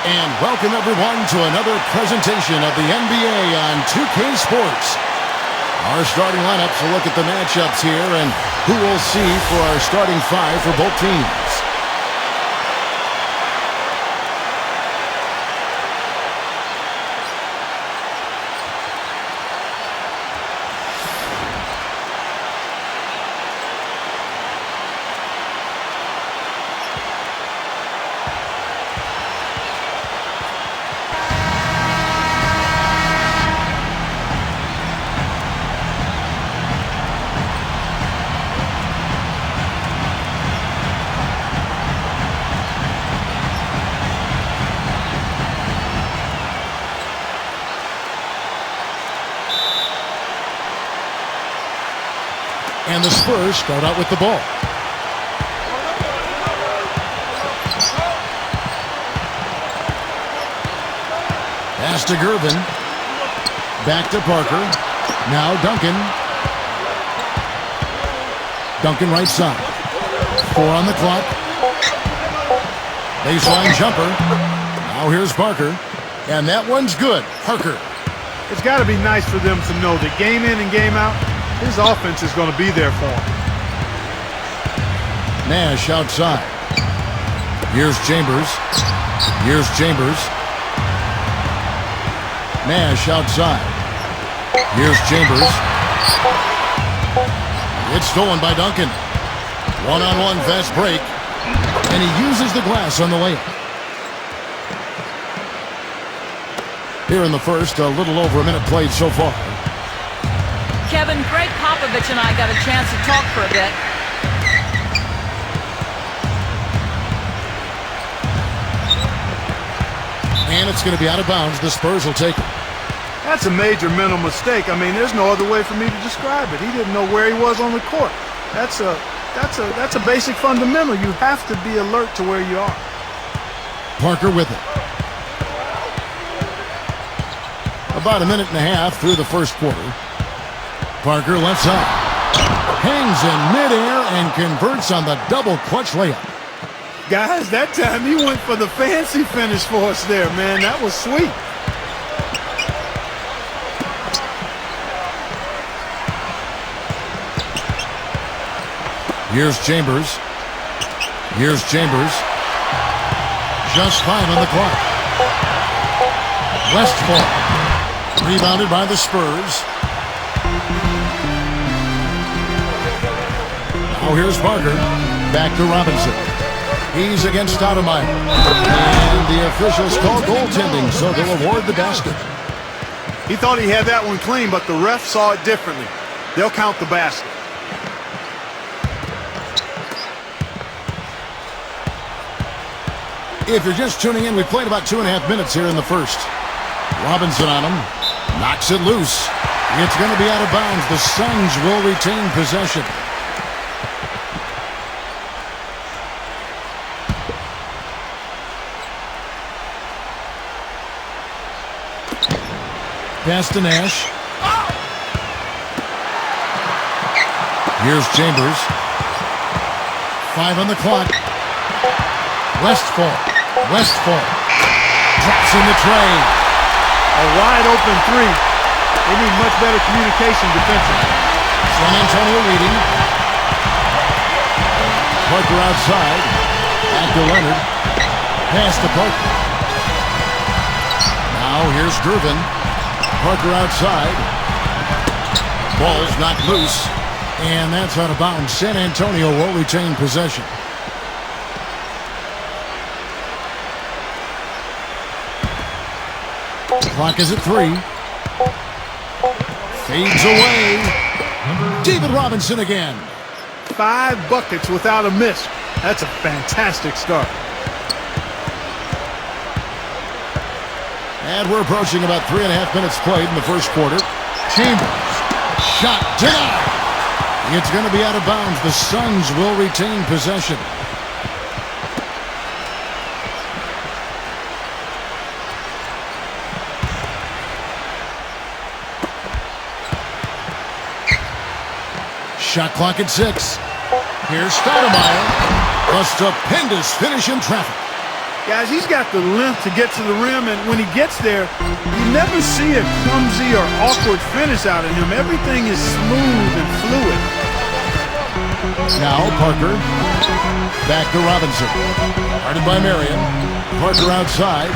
And welcome everyone to another presentation of the NBA on 2K Sports. Our starting lineups will look at the matchups here and who we'll see for our starting five for both teams. And the Spurs start out with the ball. Pass to Gervin. Back to Parker. Now Duncan. Duncan right side. 4 on the clock. Baseline jumper. Now here's Parker. And that one's good. Parker. It's got to be nice for them to know that game in and game out, his offense is going to be there for him. Nash outside. Here's Chambers. Here's Chambers. Nash outside. Here's Chambers. It's stolen by Duncan. One-on-one fast break. And he uses the glass on the layup. Here in the first, a little over a minute played so far. Kevin, Greg Popovich and I got a chance to talk for a bit. And it's going to be out of bounds. The Spurs will take it. That's a major mental mistake. I mean, there's no other way for me to describe it. He didn't know where he was on the court. That's a basic fundamental. You have to be alert to where you are. Parker with it. About a minute and a half through the first quarter. Parker left side. Hangs in midair and converts on the double clutch layup. Guys, that time he went for the fancy finish for us there, man. That was sweet. Here's Chambers. Here's Chambers. Just 5 on the clock. Westfall. Rebounded by the Spurs. Now here's Parker. Back to Robinson. He's against Stoudemire. And the officials call goaltending, so they'll award the basket. He thought he had that one clean, but the ref saw it differently. They'll count the basket. If you're just tuning in, we played about 2.5 minutes here in the first. Robinson on him. Knocks it loose. It's going to be out of bounds. The Suns will retain possession. Pass to Nash. Here's Chambers. 5 on the clock. Westfall. Westfall. Drops in the tray. A wide open three. They need much better communication defensively. San Antonio leading. Parker outside. Back to Leonard. Pass to Parker. Now here's Gervin. Parker outside. Ball's knocked loose. And that's out of bounds. San Antonio will retain possession. Clock is at 3. Fades away. David Robinson again. 5 buckets without a miss. That's a fantastic start. And we're approaching about 3.5 minutes played in the first quarter. Chambers. Shot denied. It's going to be out of bounds. The Suns will retain possession. Shot clock at 6. Here's Stoudemire. A stupendous finish in traffic. Guys, he's got the length to get to the rim, and when he gets there, you never see a clumsy or awkward finish out of him. Everything is smooth and fluid. Now Parker. Back to Robinson. Guarded by Marion. Parker outside.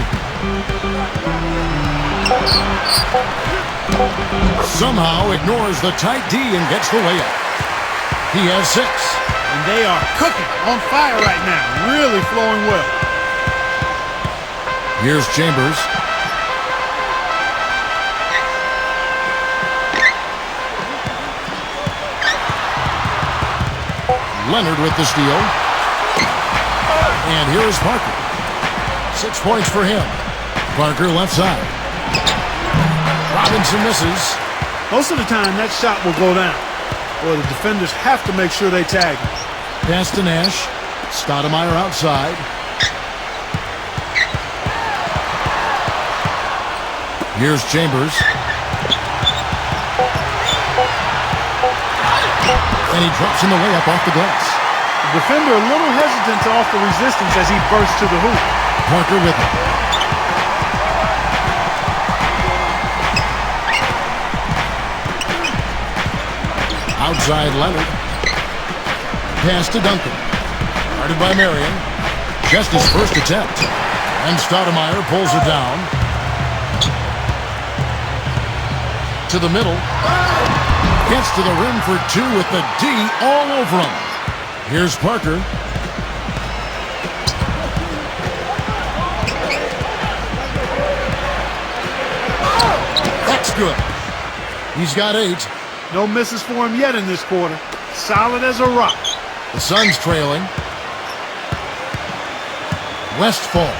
Somehow ignores the tight D and gets the layup. He has 6. And they are cooking, on fire right now. Really flowing well. Here's Chambers. Leonard with the steal. And here is Parker. 6 points for him. Parker left side. Robinson misses. Most of the time, that shot will go down. Well, the defenders have to make sure they tag him. Pass to Nash. Stoudemire outside. Here's Chambers. And he drops in the layup off the glass. The defender a little hesitant to offer resistance as he bursts to the hoop. Parker with it. Outside Leonard. Pass to Duncan. Guarded by Marion. Just his first attempt. And Stoudemire pulls it down. To the middle. Gets to the rim for 2 with the D all over him. Here's Parker. That's good. He's got 8. No misses for him yet in this quarter. Solid as a rock. The Suns trailing. Westfall.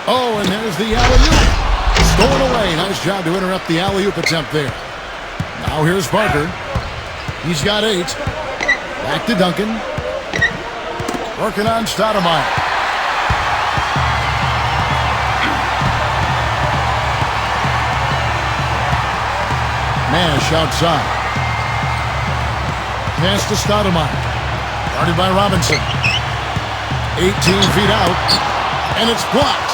Oh, and there's the alley-oop. Stolen away. Nice job to interrupt the alley-oop attempt there. Now here's Parker. He's got 8. Back to Duncan. Working on Stoudemire. Nash outside. Pass to Stoudemire. Guarded by Robinson. 18 feet out. And it's blocked.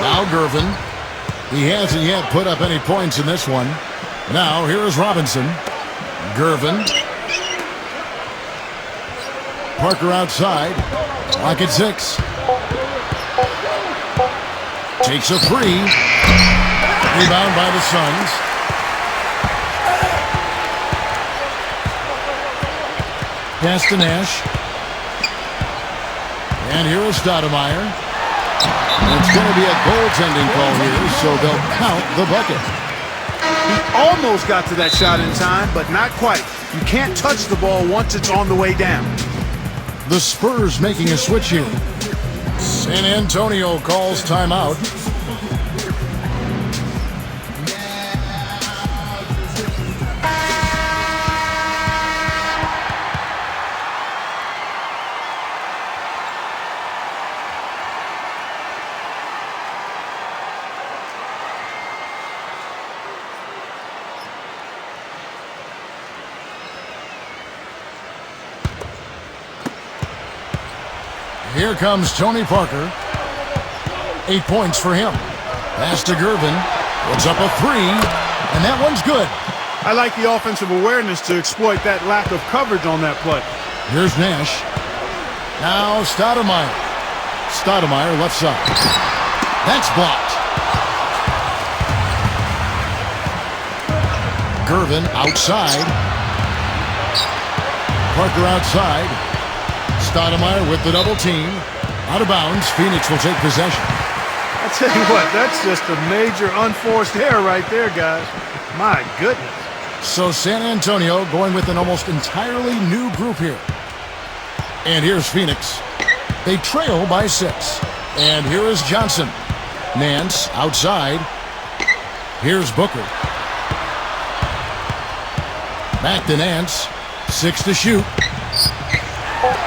Now Gervin. He hasn't yet put up any points in this one. Now here is Robinson. Gervin. Parker outside. Clock at 6. Takes a 3. Rebound by the Suns. Pass to Nash. And here is Stoudemire. It's going to be a goaltending call here, so they'll count the bucket. He almost got to that shot in time, but not quite. You can't touch the ball once it's on the way down. The Spurs making a switch here. San Antonio calls timeout. Here comes Tony Parker. 8 points for him. Pass to Gervin. Puts up a 3, and that one's good. I like the offensive awareness to exploit that lack of coverage on that play. Here's Nash. Now Stoudemire. Stoudemire left side. That's blocked. Gervin outside. Parker outside. Stoudemire with the double team. Out of bounds. Phoenix will take possession. I tell you what, that's just a major unforced error right there, guys. My goodness. So San Antonio going with an almost entirely new group here. And here's Phoenix. They trail by 6. And here is Johnson. Nance outside. Here's Booker. Back to Nance. 6 to shoot.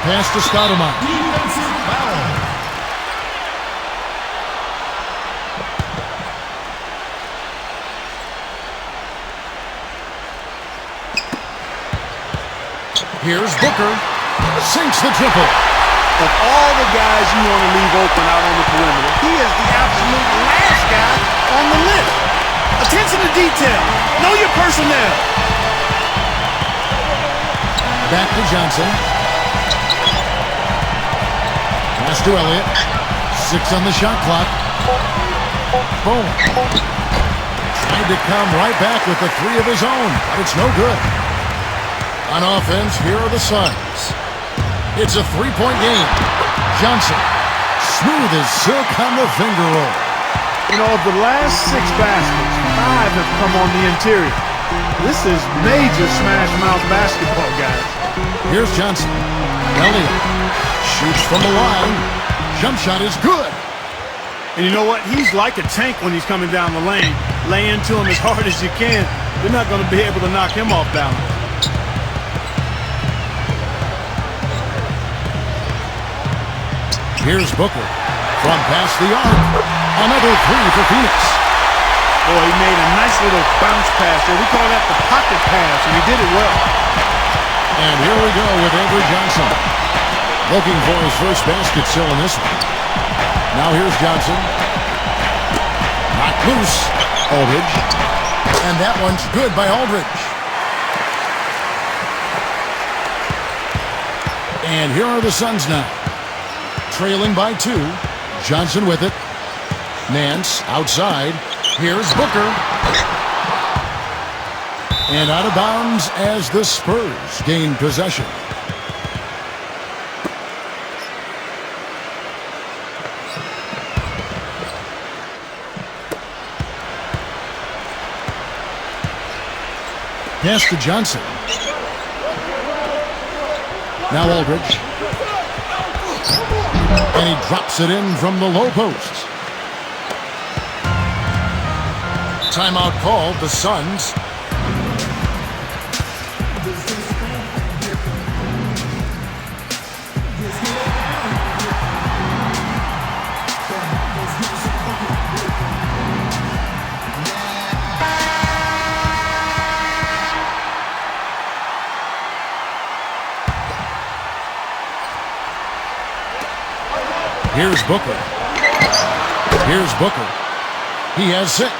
Pass to Stoudemire. Defensive foul. Here's Booker. Sinks the triple. Of all the guys you want to leave open out on the perimeter, he is the absolute last guy on the list. Attention to detail. Know your personnel. Back to Johnson. Pass to Elliott. 6 on the shot clock. Boom. Tried to come right back with the 3 of his own, but it's no good. On offense, here are the Suns. It's a 3-point game. Johnson, smooth as silk on the finger roll. You know, of the last 6 baskets, 5 have come on the interior. This is major smash mouth basketball, guys. Here's Johnson. Elliott shoots from the line. Jump shot is good. And you know what? He's like a tank when he's coming down the lane. Lay into him as hard as you can. You're not going to be able to knock him off balance. Here's Booker from past the arc. Another 3 for Phoenix. Boy, he made a nice little bounce pass there. We call that the pocket pass, and he did it well. And here we go with Avery Johnson. Looking for his first basket still in this one. Now here's Johnson. Knocked loose. Aldridge. And that one's good by Aldridge. And here are the Suns now. Trailing by 2. Johnson with it. Nance outside. Here's Booker. And out of bounds as the Spurs gain possession. Pass to Johnson. Now Aldridge. And he drops it in from the low post. Timeout called, the Suns. Here's Booker. Here's Booker. He has 6.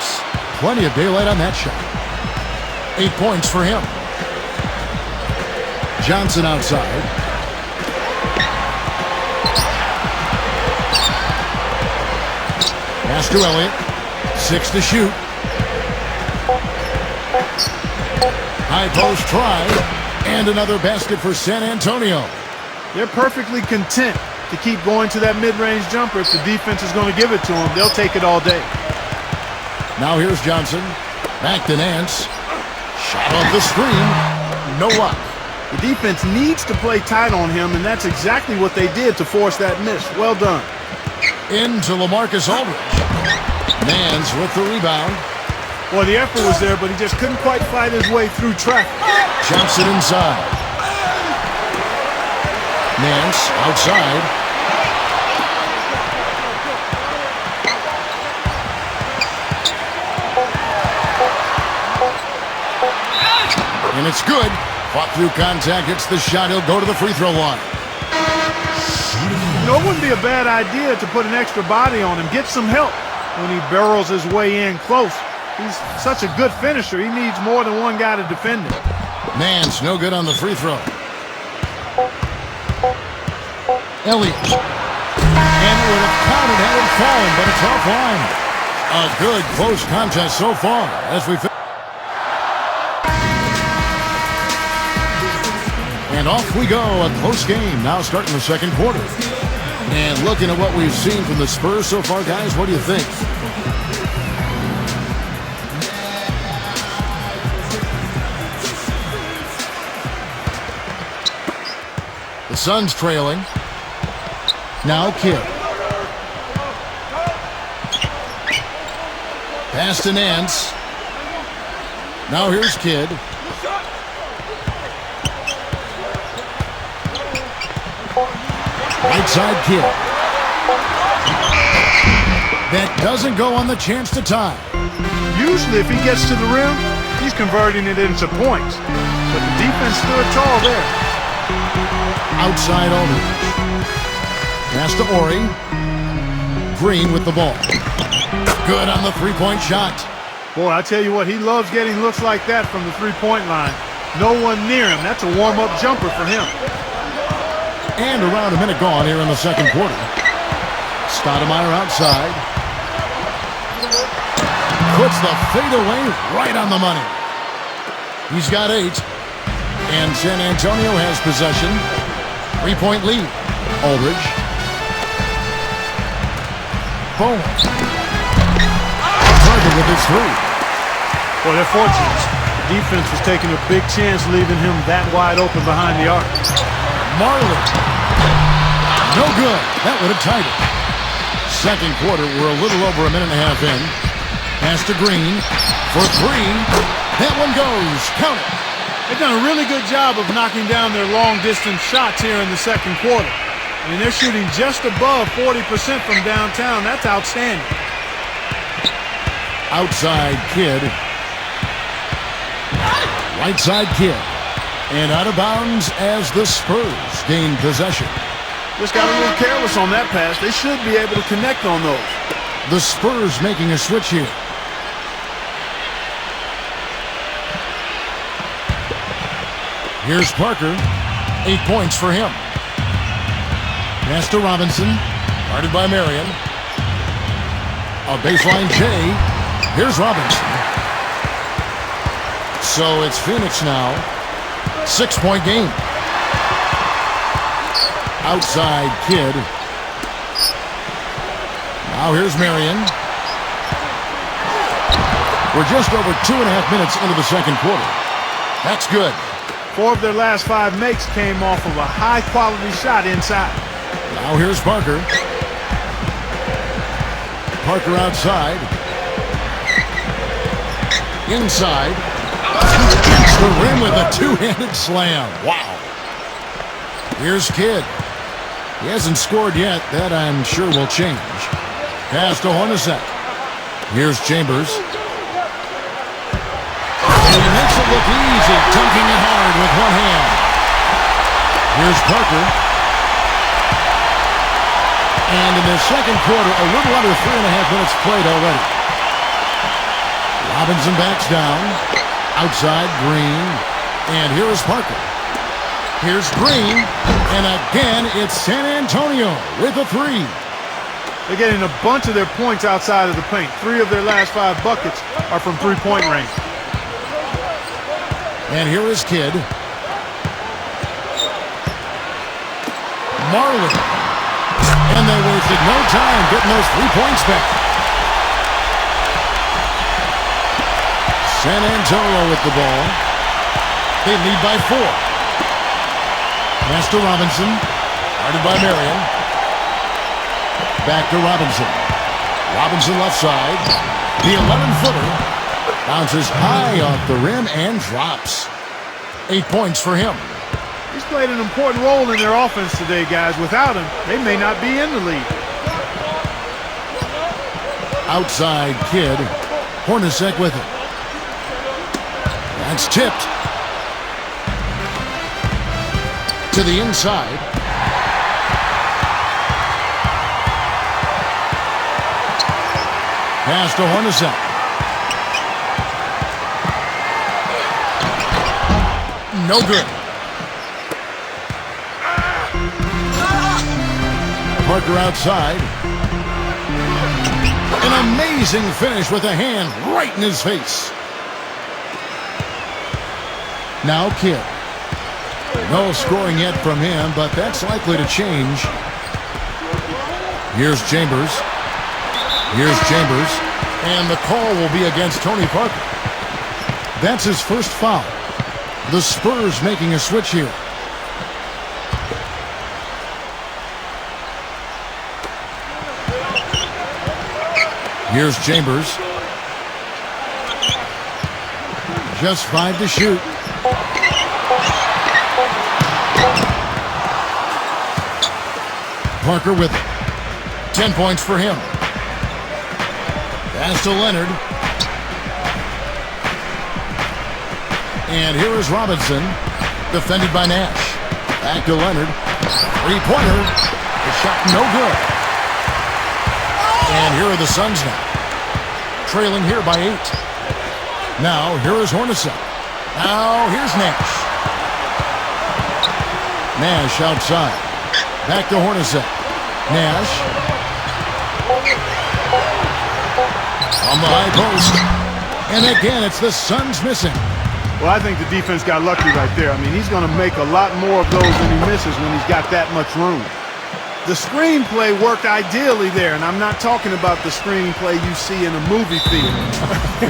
Plenty of daylight on that shot. 8 points for him. Johnson outside. Pass to Elliott. 6 to shoot. High post try. And another basket for San Antonio. They're perfectly content to keep going to that mid-range jumper. If the defense is going to give it to them, they'll take it all day. Now here's Johnson. Back to Nance. Shot off the screen. No luck. The defense needs to play tight on him, and that's exactly what they did to force that miss. Well done. Into LaMarcus Aldridge. Nance with the rebound. Well, the effort was there, but he just couldn't quite fight his way through traffic. Johnson inside. Nance outside. And it's good. Fought through contact, hits the shot. He'll go to the free throw line. You know, it wouldn't be a bad idea to put an extra body on him. Get some help when he barrels his way in close. He's such a good finisher. He needs more than one guy to defend him. Nance, no good on the free throw. Elliott. And it would have counted had it fallen, but it's offline. A good close contest so far as we finish. And off we go, a close game now starting the second quarter. And looking at what we've seen from the Spurs so far, guys, what do you think? The Suns trailing. Now Kidd. Pass to Nance. Now here's Kidd. Right side Kidd. That doesn't go on the chance to tie. Usually if he gets to the rim, he's converting it into points. But the defense stood tall there. Outside Aldridge. Pass to Ori. Green with the ball. Good on the three-point shot. Boy, I tell you what, he loves getting looks like that from the three-point line. No one near him. That's a warm-up jumper for him. And around a minute gone here in the second quarter. Stoudemire outside. Puts the fadeaway right on the money. He's got 8. And San Antonio has possession. 3-point lead. Aldridge. Boom. Target with his 3. Boy, they're fortunate. The defense was taking a big chance leaving him that wide open behind the arc. Marley. No good. That would have tied it. Second quarter, we're a little over a minute and a half in. Pass to Green for 3. That one goes. Count it. They've done a really good job of knocking down their long-distance shots here in the second quarter. I mean, they're shooting just above 40% from downtown. That's outstanding. Outside Kid. Right side Kid. And out of bounds as the Spurs gain possession. Just got a little careless on that pass. They should be able to connect on those. The Spurs making a switch here. Here's Parker. 8 points for him. Pass to Robinson. Guarded by Marion. A baseline J. Here's Robinson. So it's Phoenix now. 6-point game. Outside Kid. Now here's Marion. We're just over 2.5 minutes into the second quarter. That's good. 4 of their last 5 makes came off of a high-quality shot inside. Now here's Parker. Parker outside. Inside. Against the rim with a two-handed slam. Wow. Here's Kidd. He hasn't scored yet. That I'm sure will change. Pass to Hornacek. Here's Chambers. And he makes it look easy, dunking it hard with one hand. Here's Parker. And in the second quarter, a little under 3.5 minutes played already. Robinson backs down. Outside Green. And here is Parker. Here's Green. And again, it's San Antonio with a 3. They're getting a bunch of their points outside of the paint. 3 of their last 5 buckets are from three-point range. And here is Kidd. Marley. And they wasted no time getting those 3 points back. San Antonio with the ball. They lead by 4. Pass to Robinson. Guarded by Marion. Back to Robinson. Robinson left side. The 11-footer. Bounces high off the rim and drops. 8 points for him. He's played an important role in their offense today, guys. Without him, they may not be in the lead. Outside Kidd. Hornacek with it. That's tipped. To the inside. Pass to Hornacek. No good. Parker outside. An amazing finish with a hand right in his face. Now Kidd. No scoring yet from him, but that's likely to change. Here's Chambers. Here's Chambers. And the call will be against Tony Parker. That's his first foul. The Spurs making a switch here. Here's Chambers. Just 5 to shoot. Parker with it. 10 points for him. Pass to Leonard. And here is Robinson, defended by Nash. Back to Leonard. Three-pointer. The shot no good. And here are the Suns now. Trailing here by 8. Now, here is Hornacek. Now, here's Nash. Nash outside. Back to Hornacek. Nash. On the high post. And again, it's the Suns missing. Well, I think the defense got lucky right there. I mean, he's going to make a lot more of those than he misses when he's got that much room. The screenplay worked ideally there, and I'm not talking about the screenplay you see in a movie theater.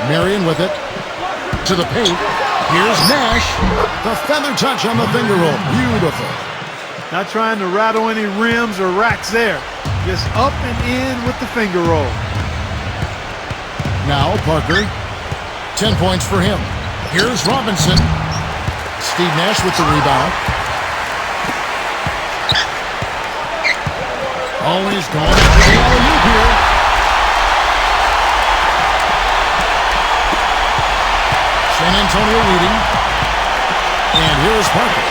Marion with it. To the paint. Here's Nash. The feather touch on the finger roll. Beautiful. Not trying to rattle any rims or racks there. Just up and in with the finger roll. Now Parker. 10 points for him. Here's Robinson. Steve Nash with the rebound. Always going for the alley-oop here. San Antonio leading. And here's Parker.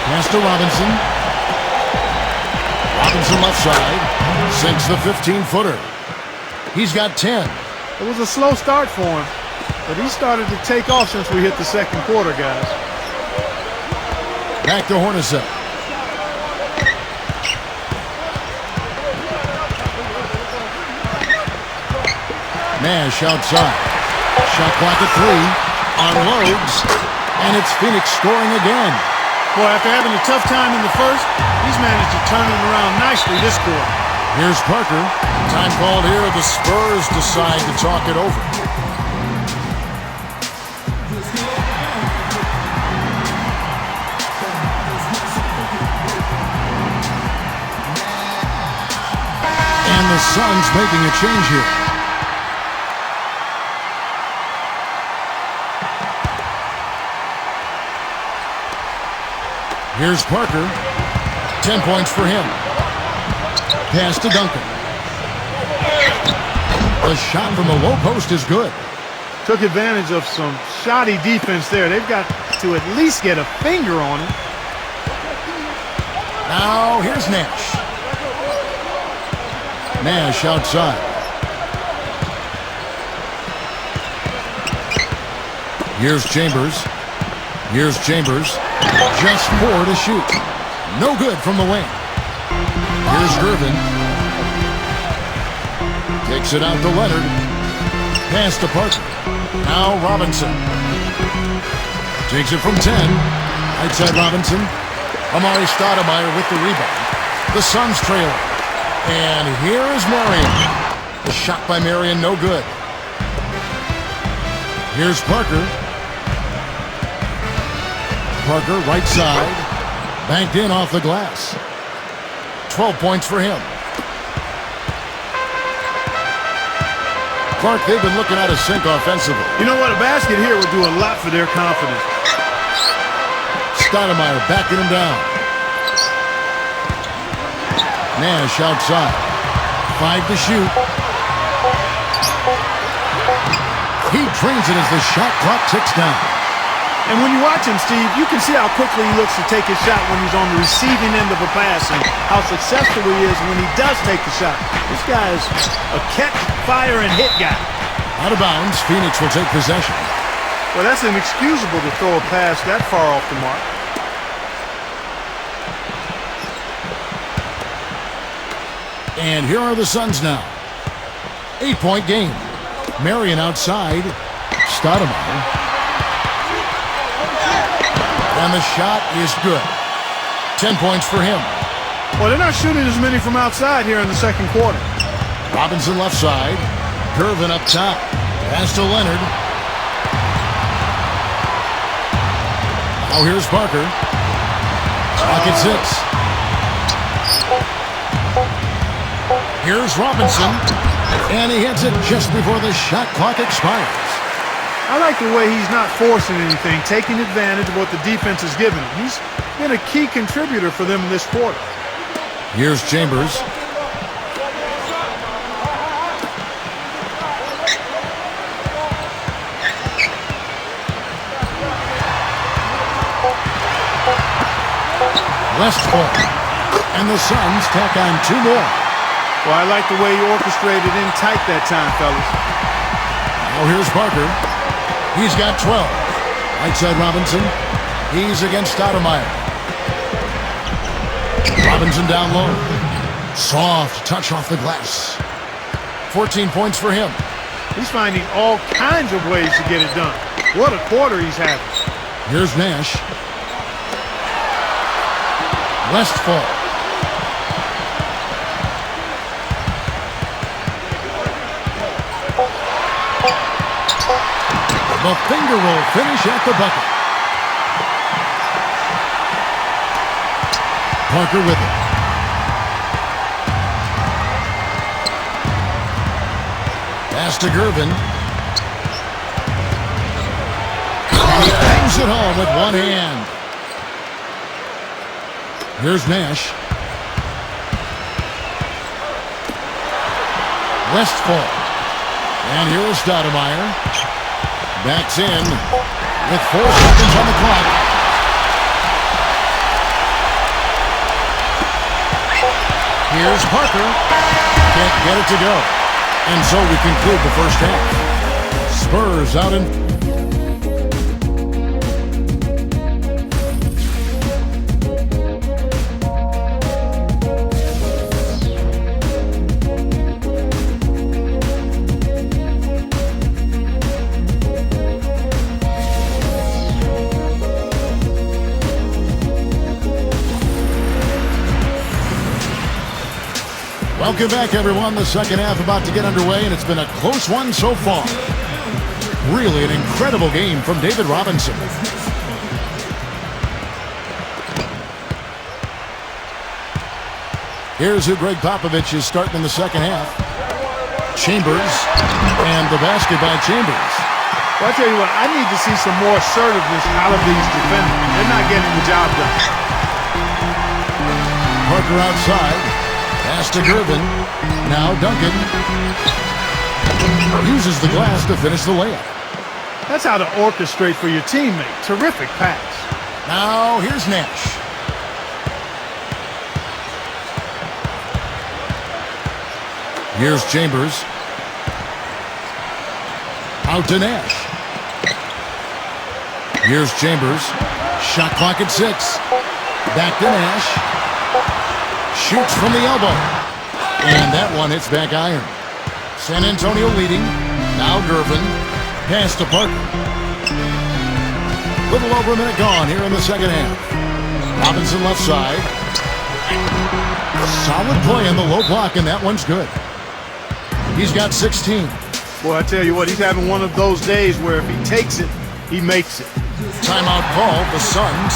Pass to Robinson. Robinson left side. Sinks the 15-footer. He's got 10. It was a slow start for him, but he started to take off since we hit the second quarter, guys. Back to Hornacek. Nash outside. Shot clock at 3. Unloads. And it's Phoenix scoring again. Boy, after having a tough time in the first, he's managed to turn it around nicely this quarter. Here's Parker. Time called here. The Spurs decide to talk it over. And the Suns making a change here. Here's Parker. 10 points for him. Pass to Duncan. The shot from the low post is good. Took advantage of some shoddy defense there. They've got to at least get a finger on it. Now here's Nash. Nash outside. Here's Chambers. Here's Chambers. Just 4 to shoot. No good from the wing. Here's Gervin. Takes it out to Leonard. Pass to Parker. Now Robinson. Takes it from 10. Right side Robinson. Amari Stoudemire with the rebound. The Suns trailing. And here is Marion. The shot by Marion, no good. Here's Parker. Parker, right side. Banked in off the glass. 12 points for him. Clark, they've been looking out of sync offensively. You know what? A basket here would do a lot for their confidence. Stoudemire backing him down. Nash outside. 5 to shoot. He drains it as the shot clock ticks down. And when you watch him, Steve, you can see how quickly he looks to take his shot when he's on the receiving end of a pass and how successful he is when he does take the shot. This guy is a catch, fire, and hit guy. Out of bounds, Phoenix will take possession. Well, that's inexcusable to throw a pass that far off the mark. And here are the Suns now. 8-point game. Marion outside. Stoudemire. And the shot is good. 10 points for him. Well, they're not shooting as many from outside here in the second quarter. Robinson left side. Gervin up top. Pass to Leonard. Now here's Parker. Clock at 6. Here's Robinson. And he hits it just before the shot clock expires. I like the way he's not forcing anything, taking advantage of what the defense has given him. He's been a key contributor for them this quarter. Here's Chambers. Westfall. And the Suns tack on 2 more. Well, I like the way he orchestrated in tight that time, fellas. Now here's Parker. He's got 12. Right side Robinson. He's against Stoudemire. Robinson down low. Soft touch off the glass. 14 points for him. He's finding all kinds of ways to get it done. What a quarter he's having. Here's Nash. Westfall. The finger roll finish at the bucket. Parker with it. Pass to Gervin. And he bangs it home with one hand. Here's Nash. Westfall. And here's Stoudemire. Backs in with 4 seconds on the clock. Here's Parker. Can't get it to go. And so we conclude the first half. Spurs out in... Welcome back, everyone. The second half about to get underway, and it's been a close one so far. Really an incredible game from David Robinson. Here's who Greg Popovich is starting in the second half. Chambers, and the basket by Chambers. Well, I tell you what, I need to see some more assertiveness out of these defenders. They're not getting the job done. Parker outside. Pass to Gervin. Now Duncan. Uses the glass to finish the layup. That's how to orchestrate for your teammate. Terrific pass. Now here's Nash. Here's Chambers. Out to Nash. Here's Chambers. Shot clock at 6. Back to Nash. Shoots from the elbow. And that one hits back iron. San Antonio leading. Now Gervin. Pass to Parker. Little over a minute gone here in the second half. Robinson left side. Solid play on the low block, and that one's good. He's got 16. Boy, I tell you what, he's having one of those days where if he takes it, he makes it. Timeout called, the Suns.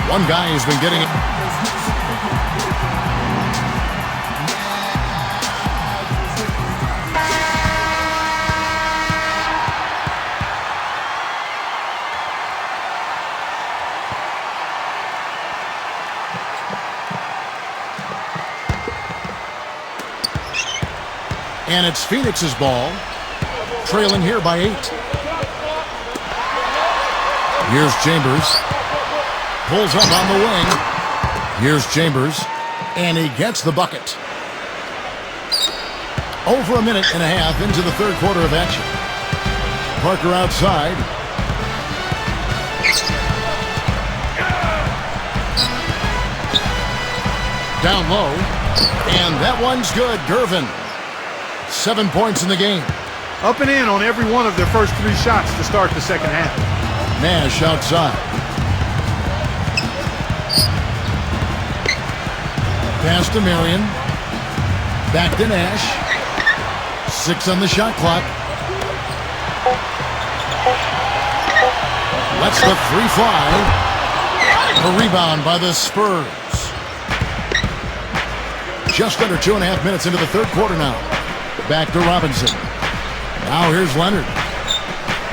One guy has been getting it. And it's Phoenix's ball, trailing here by 8. Here's Chambers. Pulls up on the wing. Here's Chambers. And he gets the bucket. Over a minute and a half into the third quarter of action. Parker outside. Down low. And that one's good. Gervin. 7 points in the game. Up and in on every one of their first 3 shots to start the second half. Nash outside. Pass to Marion. Back to Nash. 6 on the shot clock. Lets the 3 fly. A rebound by the Spurs. Just under 2.5 minutes into the third quarter now. Back to Robinson. Now here's Leonard.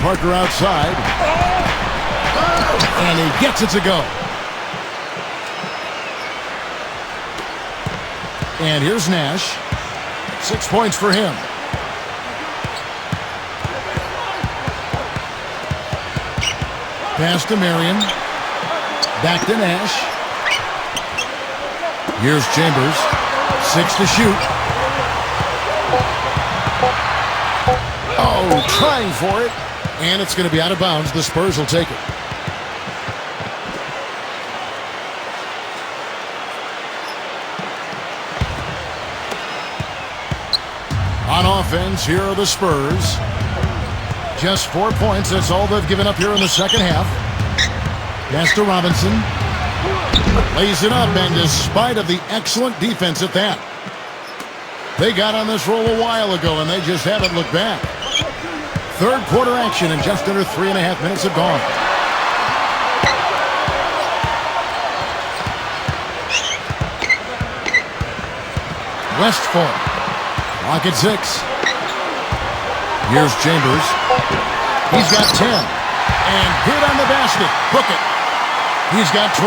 Parker outside. And he gets it to go. And here's Nash. 6 points for him. Pass to Marion. Back to Nash. Here's Chambers. 6 to shoot. Oh, trying for it. And it's going to be out of bounds. The Spurs will take it. On offense, here are the Spurs. Just 4 points. That's all they've given up here in the second half. Pass to Robinson. Lays it up, and despite of the excellent defense at that, they got on this roll a while ago, and they just haven't looked back. Third quarter action, and just under 3.5 minutes have gone. Westfall. Clock at 6. Here's Chambers. He's got 10. And good on the basket. Book it. He's got 12.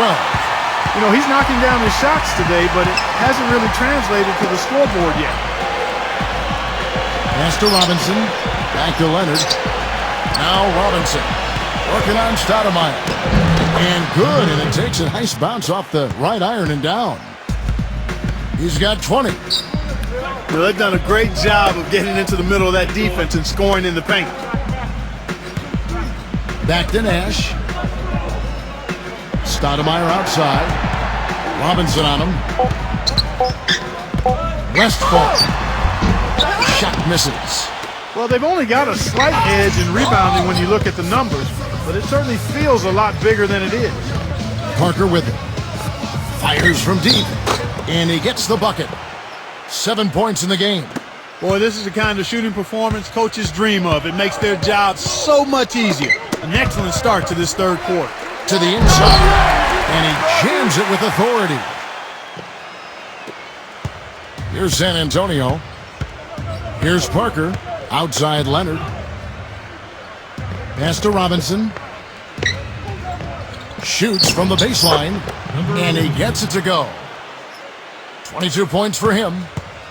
You know, he's knocking down his shots today, but it hasn't really translated to the scoreboard yet. Pass to Robinson. Back to Leonard. Now Robinson. Working on Stoudemire. And good, and it takes a nice bounce off the right iron and down. He's got 20. You know, they've done a great job of getting into the middle of that defense and scoring in the paint. Back to Nash. Stoudemire outside. Robinson on him. Westfall. Shot misses. Well, they've only got a slight edge in rebounding when you look at the numbers, but it certainly feels a lot bigger than it is. Parker with it. Fires from deep. And he gets the bucket. 7 points in the game. Boy, this is the kind of shooting performance coaches dream of. It makes their job so much easier. An excellent start to this third quarter. To the inside. And he jams it with authority. Here's San Antonio. Here's Parker. Outside Leonard. Pass to Robinson. Shoots from the baseline. And he gets it to go. 22 points for him.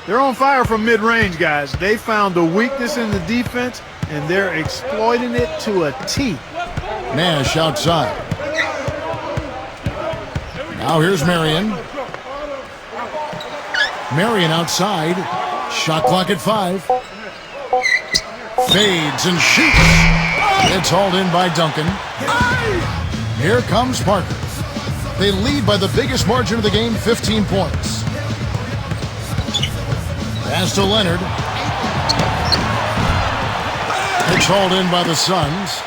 They're on fire from mid-range, guys. They found a weakness in the defense, and they're exploiting it to a T. Nash outside. Now here's Marion. Marion outside. Shot clock at 5. Fades and shoots. It's hauled in by Duncan. Here comes Parker. They lead by the biggest margin of the game, 15 points. Pass to Leonard. It's hauled in by the Suns.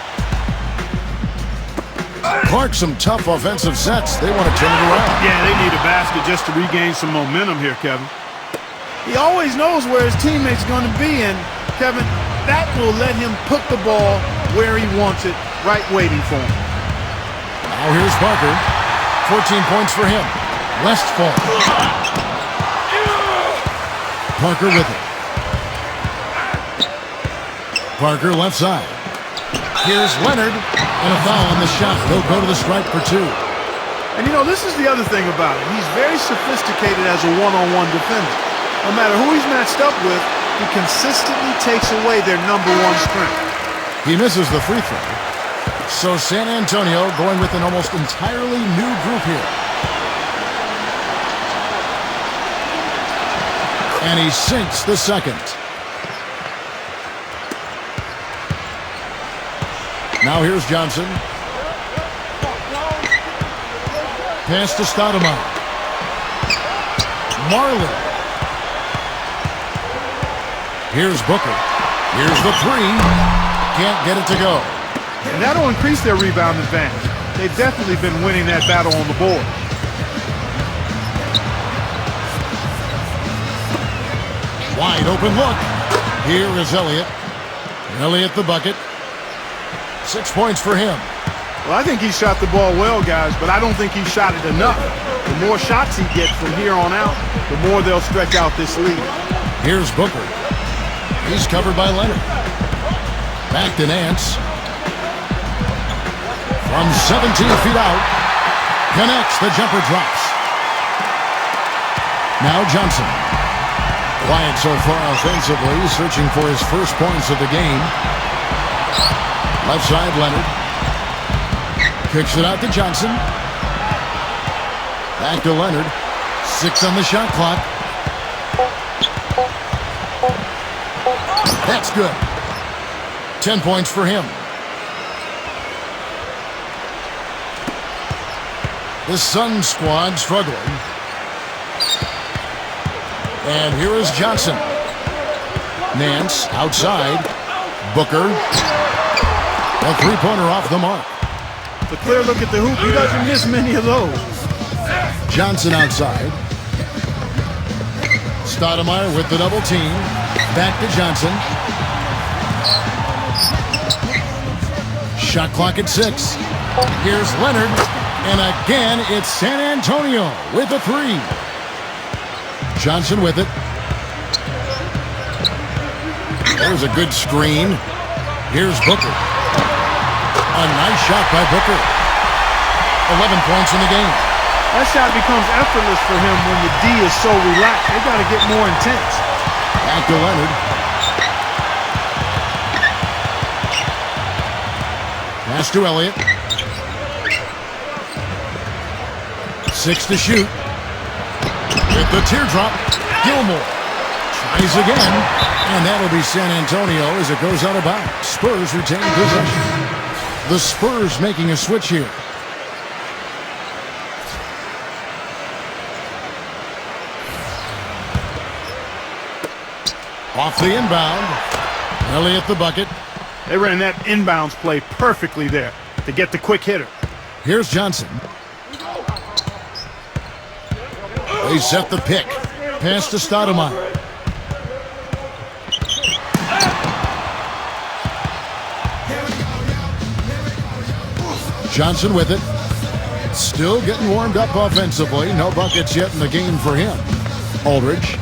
Clark, some tough offensive sets. They want to turn it around. Yeah, they need a basket just to regain some momentum here, Kevin. He always knows where his teammate's going to be, and, Kevin, that will let him put the ball where he wants it, right waiting for him. Now here's Parker. 14 points for him. Westfall. Parker with it. Parker left side. Here's Leonard. And a foul on the shot. He'll go to the stripe for 2. And, you know, this is the other thing about it. He's very sophisticated as a one-on-one defender. No matter who he's matched up with, he consistently takes away their #1 strength. He misses the free throw. So San Antonio going with an almost entirely new group here. And he sinks the second. Now here's Johnson. Pass to Stoudemire. Marlin. Here's Booker. Here's the 3. Can't get it to go. And that'll increase their rebound advantage. They've definitely been winning that battle on the board. Wide open look. Here is Elliott. Elliott the bucket. 6 points for him. Well, I think he shot the ball well, guys, but I don't think he shot it enough. The more shots he gets from here on out, the more they'll stretch out this lead. Here's Booker. He's covered by Leonard. Back to Nance. From 17 feet out. Connects. The jumper drops. Now Johnson. Quiet so far offensively. Searching for his first points of the game. Left side, Leonard. Kicks it out to Johnson. Back to Leonard. 6 on the shot clock. That's good. 10 points for him. The SUNS squad struggling. And here is Johnson. Nance outside. Booker. A three-pointer off the mark. A clear look at the hoop. He doesn't miss many of those. Johnson outside. Stoudemire with the double team. Back to Johnson. Shot clock at 6. Here's Leonard. And again, it's San Antonio with a 3. Johnson with it. There's a good screen. Here's Booker. A nice shot by Booker. 11 points in the game. That shot becomes effortless for him when the D is so relaxed. They got to get more intense. Back to Leonard. Pass to Elliott. 6 to shoot. With the teardrop, Gilmore tries again, and that'll be San Antonio as it goes out of bounds. Spurs retain possession. The Spurs making a switch here. Off the inbound. Elliott the bucket. They ran that inbounds play perfectly there to get the quick hitter. Here's Johnson. They set the pick. Pass to Stoudemire. Johnson with it. Still getting warmed up offensively. No buckets yet in the game for him. Aldridge.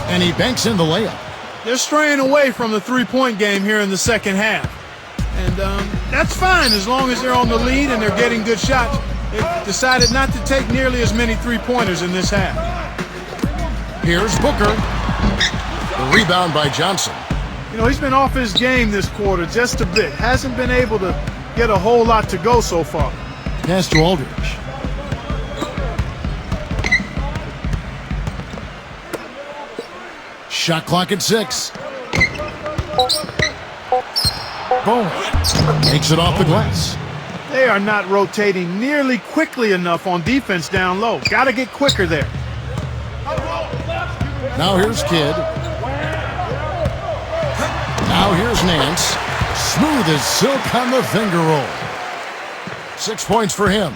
And he banks in the layup. They're straying away from the three-point game here in the second half. And that's fine as long as they're on the lead and they're getting good shots. They've decided not to take nearly as many three-pointers in this half. Here's Booker. The rebound by Johnson. You know, he's been off his game this quarter just a bit. Hasn't been able to get a whole lot to go so far. Pass to Aldridge. Shot clock at 6. Boom. Takes it off the glass. They are not rotating nearly quickly enough on defense down low. Got to get quicker there. Now here's Kidd. Now here's Nance. Smooth as silk on the finger roll. 6 points for him.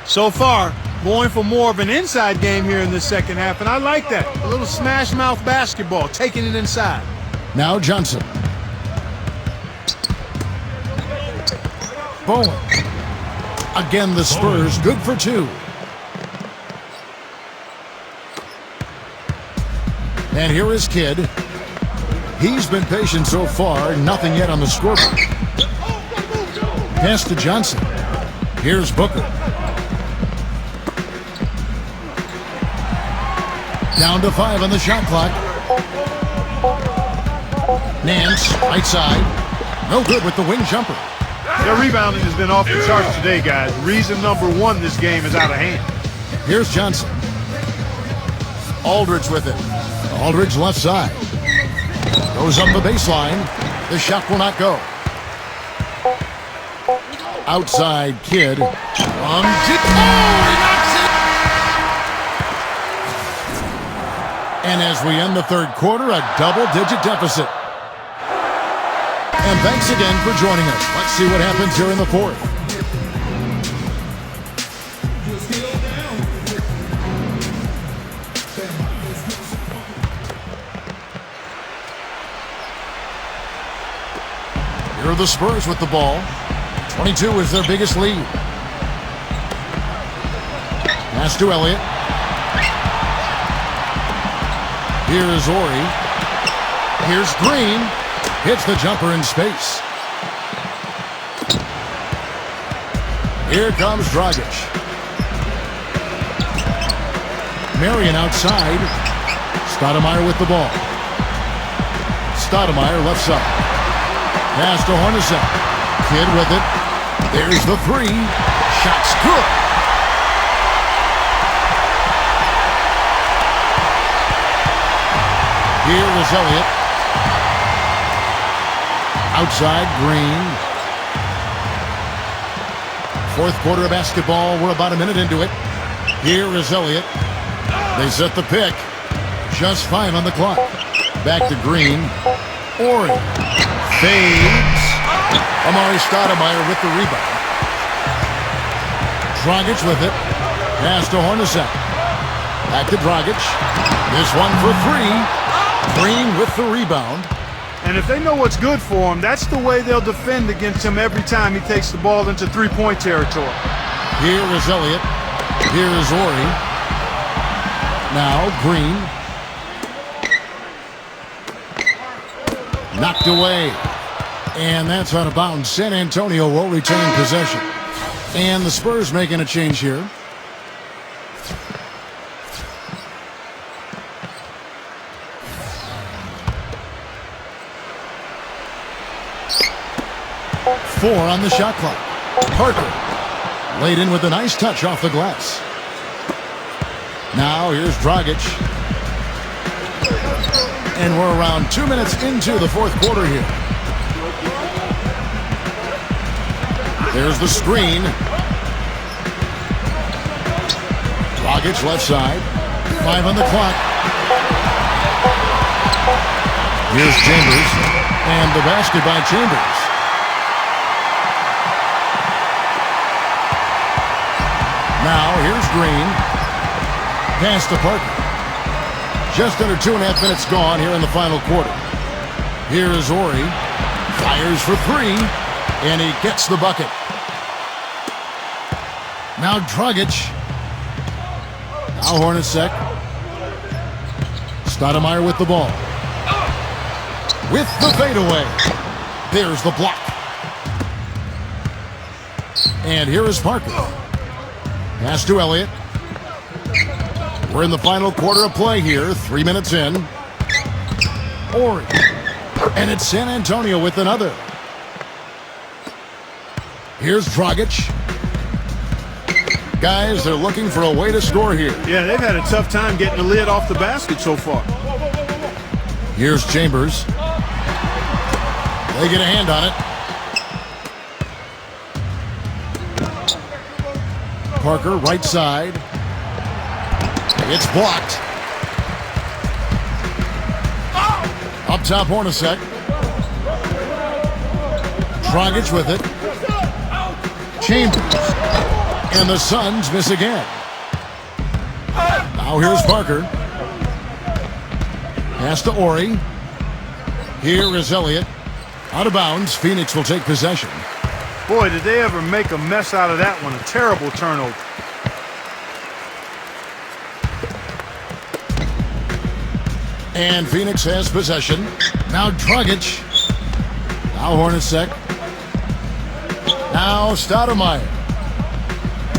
So far, going for more of an inside game here in the second half, and I like that. A little smash mouth basketball, taking it inside. Now Johnson. Bowen. Again, the Spurs good for 2. And here is Kidd. He's been patient so far. Nothing yet on the scoreboard. Pass to Johnson. Here's Booker. Down to 5 on the shot clock. Nance, right side. No good with the wing jumper. Their rebounding has been off the charts today, guys. Reason number 1, this game is out of hand. Here's Johnson. Aldridge with it. Aldridge left side. Goes up the baseline. The shot will not go. Outside Kidd. He knocks it! And as we end the third quarter, a double-digit deficit. And thanks again for joining us. Let's see what happens here in the fourth. Parker, the Spurs with the ball. 22 is their biggest lead. Pass to Elliott. Here's Ori. Here's Green. Hits the jumper in space. Here comes Dragic. Marion outside. Stoudemire with the ball. Stoudemire left side. Pass to Hornacek. Kid with it. There's the three. Shot's good. Here is Elliott. Outside, Green. Fourth quarter of basketball. We're about a minute into it. Here is Elliott. They set the pick. Just 5 on the clock. Back to Green. Ori. Fades. Amari Stoudemire with the rebound. Dragic with it. Pass to Hornacek. Back to Dragic. This one for 3. Green with the rebound. And if they know what's good for him, that's the way they'll defend against him every time he takes the ball into three-point territory. Here is Elliott. Here is Ori. Now Green. Knocked away. And that's out of bounds. San Antonio will retain possession. And the Spurs making a change here. Four on the shot clock. Parker laid in with a nice touch off the glass. Now here's Dragic. And we're around 2 minutes into the fourth quarter here. There's the screen. Dragic left side. 5 on the clock. Here's Chambers. And the basket by Chambers. Now, here's Green. Pass to Parker. Just under 2.5 minutes gone here in the final quarter. Here is Ori. Fires for 3. And he gets the bucket. Now Dragic. Now Hornacek. Stoudemire with the ball. With the fadeaway. There's the block. And here is Parker. Pass to Elliott. We're in the final quarter of play here. 3 minutes in. Ori. And it's San Antonio with another. Here's Dragic. Guys, they're looking for a way to score here. Yeah, they've had a tough time getting the lid off the basket so far. Here's Chambers. They get a hand on it. Parker, right side. It's blocked. Up top, Hornacek. Dragic with it. Chambers. And the Suns miss again. Now here's Parker. Pass to Ori. Here is Elliott. Out of bounds. Phoenix will take possession. Boy, did they ever make a mess out of that one. A terrible turnover. And Phoenix has possession. Now Dragic. Now Hornacek. Now Stoudemire.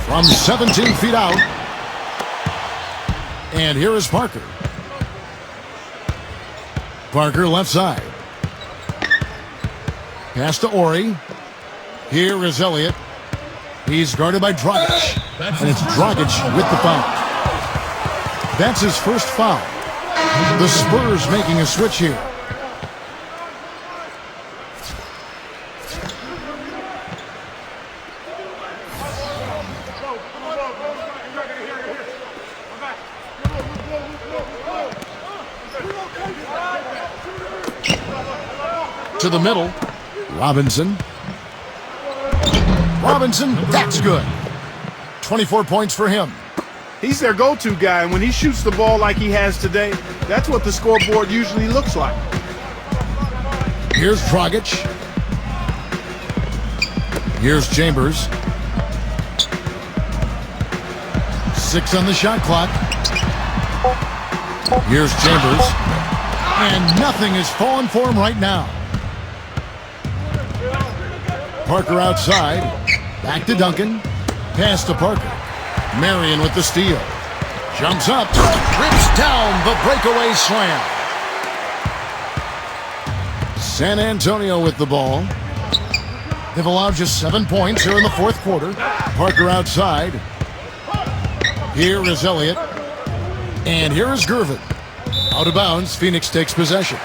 From 17 feet out. And here is Parker. Parker left side. Pass to Ori. Here is Elliott. He's guarded by Dragic. And it's Dragic with the foul. That's his first foul. The Spurs making a switch here. To the middle. Robinson. Robinson, that's good. 24 points for him. He's their go-to guy, and when he shoots the ball like he has today, that's what the scoreboard usually looks like. Here's Dragic. Here's Chambers. 6 on the shot clock. Here's Chambers. And nothing is falling for him right now. Parker outside. Back to Duncan. Pass to Parker. Marion with the steal. Jumps up. Rips down the breakaway slam. San Antonio with the ball. They've allowed just 7 points here in the fourth quarter. Parker outside. Here is Elliott. And here is Gervin. Out of bounds, Phoenix takes possession.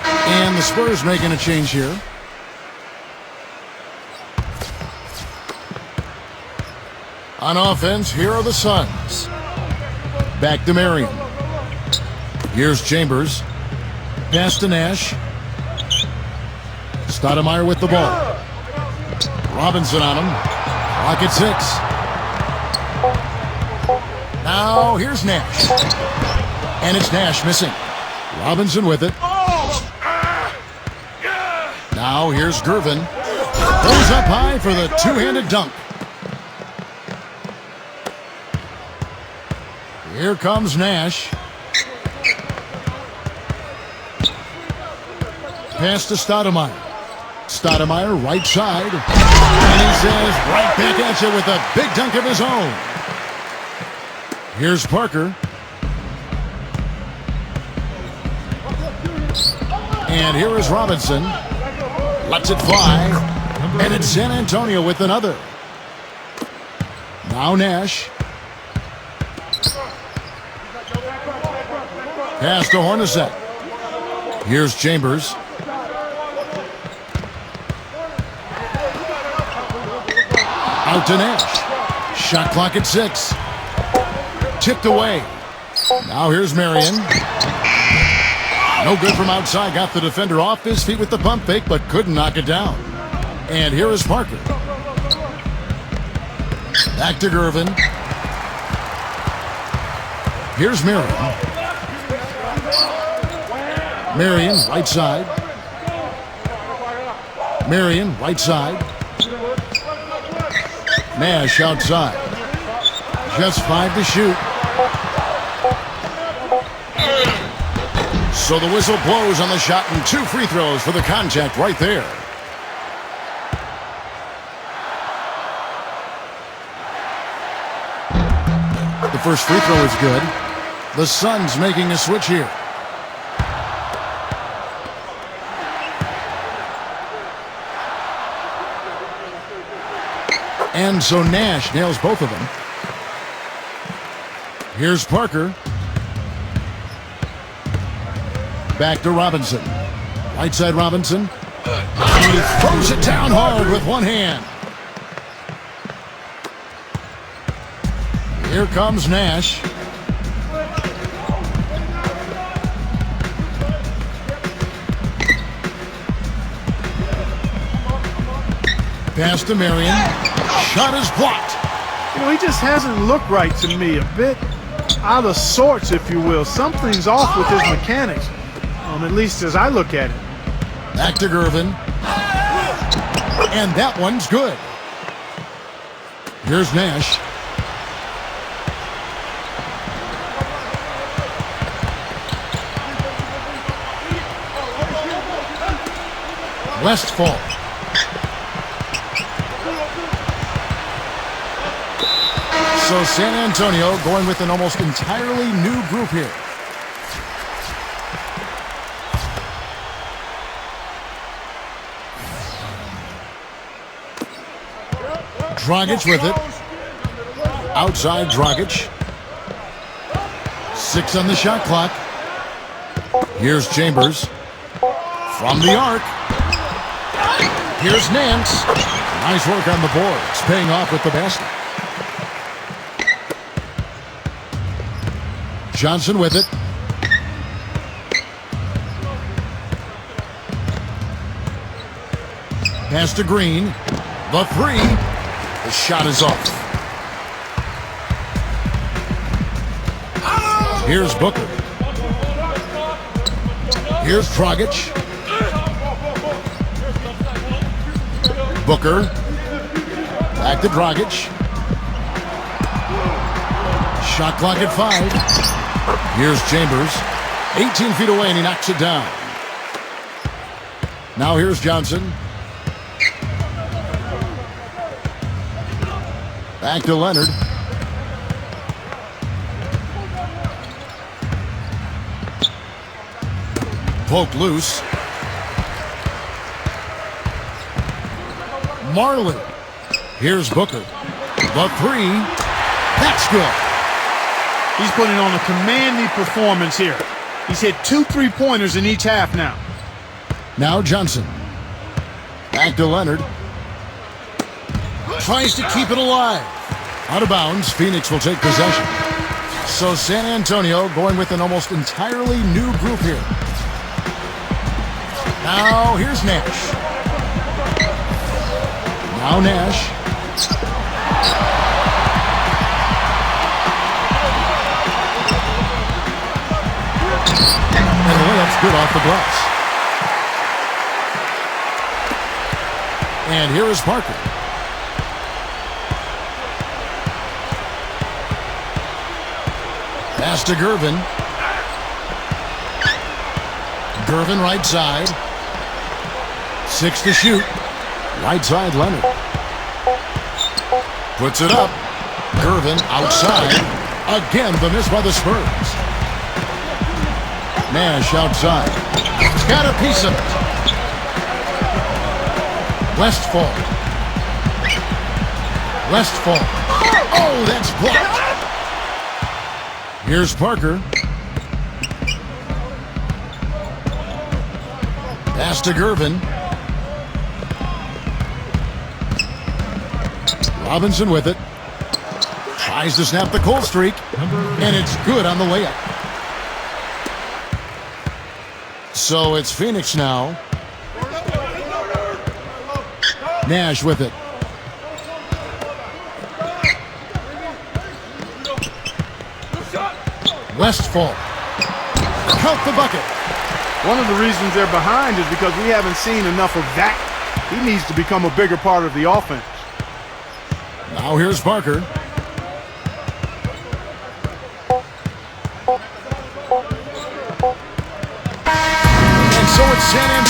And the Spurs making a change here. On offense, here are the Suns. Back to Marion. Here's Chambers. Pass to Nash. Stoudemire with the ball. Robinson on him. Clock at 6. Now here's Nash. And it's Nash missing. Robinson with it. Now here's Gervin. Goes up high for the two-handed dunk. Here comes Nash. Pass to Stoudemire. Stoudemire right side. And he says right back at you with a big dunk of his own. Here's Parker. And here is Robinson. Lets it fly. And it's San Antonio with another. Now Nash. Pass to Hornacek. Here's Chambers. Out to Nash. Shot clock at 6. Tipped away. Now here's Marion. No good from outside. Got the defender off his feet with the pump fake, but couldn't knock it down. And here is Parker. Back to Gervin. Here's Marion. Marion, right side. Marion, right side. Nash outside. Just 5 to shoot. So the whistle blows on the shot and 2 free throws for the contact right there. The first free throw is good. The Suns making a switch here. And so Nash nails both of them. Here's Parker. Back to Robinson. Right side Robinson. He throws it down hard with one hand. Here comes Nash. Pass to Marion. Shot is blocked. You know, he just hasn't looked right to me. A bit out of sorts, if you will. Something's off with his mechanics, at least as I look at it. Back to Gervin. And that one's good. Here's Nash. Westfall. So San Antonio going with an almost entirely new group here. Dragic with it. Outside Dragic. 6 on the shot clock. Here's Chambers. From the arc. Here's Nance. Nice work on the boards. Paying off with the basket. Johnson with it. Pass to Green. The 3. The shot is off. Here's Booker. Here's Dragic. Booker. Back to Dragic. Shot clock at 5. Here's Chambers. 18 feet away, and he knocks it down. Now here's Johnson. Back to Leonard. Poke loose. Marley. Here's Booker. The 3. That's good. He's putting on a commanding performance here. He's hit 2 3-pointers in each half now. Now Johnson. Back to Leonard. Tries to keep it alive. Out of bounds, Phoenix will take possession. So San Antonio going with an almost entirely new group here. Now here's Nash. Now Nash. And the layup's good off the glass. And here is Parker. Pass to Gervin. Gervin right side. 6 to shoot. Right side Leonard. Puts it up. Gervin outside. Again the miss by the Spurs. Nash outside. He's got a piece of it. Westfall. Westfall. Oh, that's blocked. Here's Parker. Pass to Gervin. Robinson with it. Tries to snap the cold streak. And it's good on the layup. So it's Phoenix now. Nash with it. Westfall. Count the bucket. One of the reasons they're behind is because we haven't seen enough of that. He needs to become a bigger part of the offense. Now here's Parker. And so it's San